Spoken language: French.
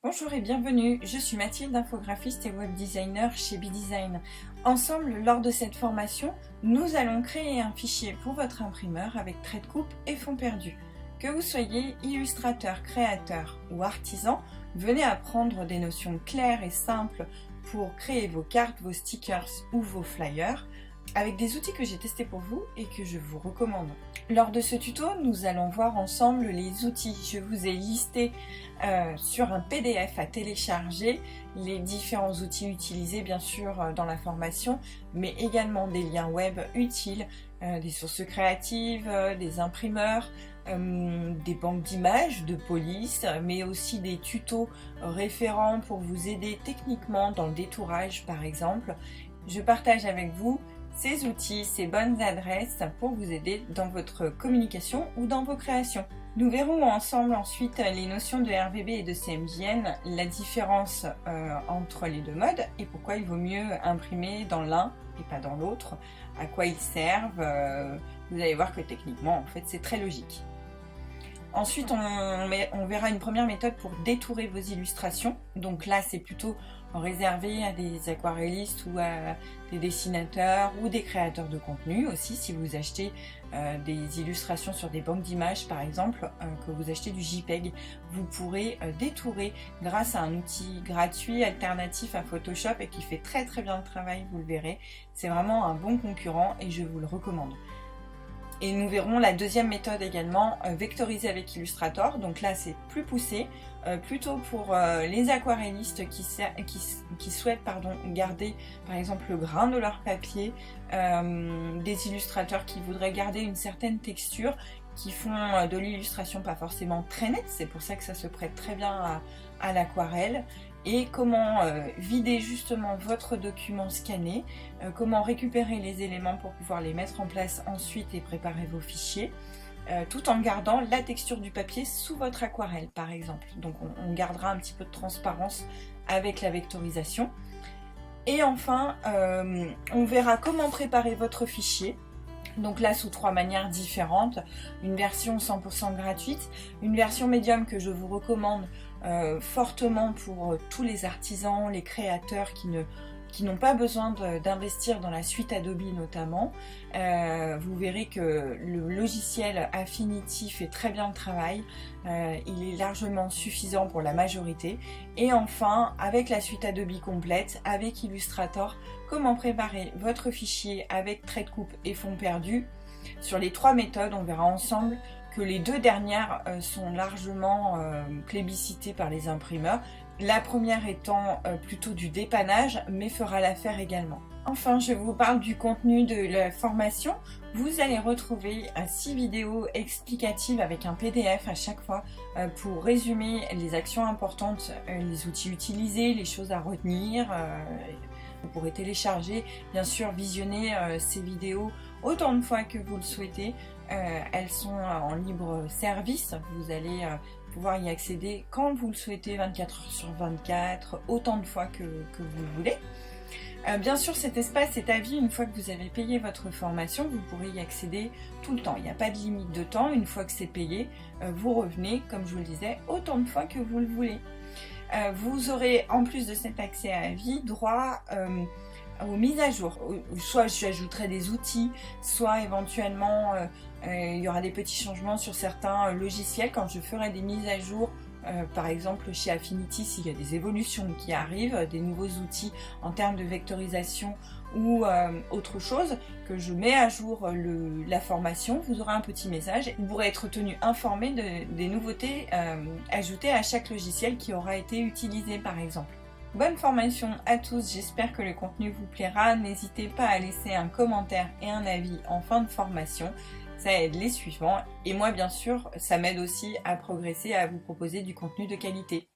Bonjour et bienvenue, je suis Mathilde, infographiste et web designer chez BeDesign. Ensemble, lors de cette formation, nous allons créer un fichier pour votre imprimeur avec trait de coupe et fond perdu. Que vous soyez illustrateur, créateur ou artisan, venez apprendre des notions claires et simples pour créer vos cartes, vos stickers ou vos flyers avec des outils que j'ai testés pour vous et que je vous recommande. Lors de ce tuto, nous allons voir ensemble les outils. Je vous ai listé sur un PDF à télécharger les différents outils utilisés bien sûr dans la formation, mais également des liens web utiles, des sources créatives, des imprimeurs, des banques d'images, de police, mais aussi des tutos référents pour vous aider techniquement dans le détourage par exemple. Je partage avec vous ces outils, ces bonnes adresses pour vous aider dans votre communication ou dans vos créations. Nous verrons ensemble ensuite les notions de RVB et de CMJN, la différence entre les deux modes et pourquoi il vaut mieux imprimer dans l'un et pas dans l'autre, à quoi ils servent. Vous allez voir que techniquement, en fait, c'est très logique. Ensuite, on verra une première méthode pour détourer vos illustrations. Donc là, c'est plutôt réservé à des aquarellistes ou à des dessinateurs ou des créateurs de contenu aussi. Si vous achetez des illustrations sur des banques d'images, par exemple, que vous achetez du JPEG, vous pourrez détourer grâce à un outil gratuit alternatif à Photoshop et qui fait très bien le travail, vous le verrez. C'est vraiment un bon concurrent et je vous le recommande. Et nous verrons la deuxième méthode également, vectoriser avec Illustrator. Donc là, c'est plus poussé, plutôt pour les aquarellistes qui souhaitent garder par exemple le grain de leur papier, des illustrateurs qui voudraient garder une certaine texture, qui font de l'illustration pas forcément très nette, c'est pour ça que ça se prête très bien à l'aquarelle. Et comment vider justement votre document scanné, comment récupérer les éléments pour pouvoir les mettre en place ensuite et préparer vos fichiers, tout en gardant la texture du papier sous votre aquarelle par exemple. Donc on gardera un petit peu de transparence avec la vectorisation. Et enfin, on verra comment préparer votre fichier. Donc là, sous trois manières différentes, une version 100% gratuite, une version médium que je vous recommande fortement pour tous les artisans, les créateurs qui n'ont pas besoin d'investir dans la suite Adobe notamment. Vous verrez que le logiciel Affinity fait très bien le travail, il est largement suffisant pour la majorité. Et enfin, avec la suite Adobe complète, avec Illustrator, comment préparer votre fichier avec trait de coupe et fond perdu. Sur les trois méthodes, on verra ensemble que les deux dernières sont largement plébiscitées par les imprimeurs. La première étant plutôt du dépannage, mais fera l'affaire également. Enfin, je vous parle du contenu de la formation. Vous allez retrouver 6 vidéos explicatives avec un PDF à chaque fois pour résumer les actions importantes, les outils utilisés, les choses à retenir. Vous pourrez télécharger, bien sûr, visionner ces vidéos autant de fois que vous le souhaitez. Elles sont en libre service. Vous allez pouvoir y accéder quand vous le souhaitez, 24 heures sur 24, autant de fois que vous le voulez. Bien sûr, cet espace est à vie. Une fois que vous avez payé votre formation, vous pourrez y accéder tout le temps. Il n'y a pas de limite de temps. Une fois que c'est payé, vous revenez, comme je vous le disais, autant de fois que vous le voulez. Vous aurez, en plus de cet accès à vie, droit aux mises à jour. Soit j'ajouterai des outils, soit éventuellement il y aura des petits changements sur certains logiciels quand je ferai des mises à jour. Par exemple chez Affinity, s'il y a des évolutions qui arrivent, des nouveaux outils en termes de vectorisation ou autre chose, que je mets à jour la formation, vous aurez un petit message et vous pourrez être tenu informé des nouveautés ajoutées à chaque logiciel qui aura été utilisé par exemple. Bonne formation à tous, j'espère que le contenu vous plaira. N'hésitez pas à laisser un commentaire et un avis en fin de formation. Ça aide les suivants et moi bien sûr ça m'aide aussi à progresser, à vous proposer du contenu de qualité.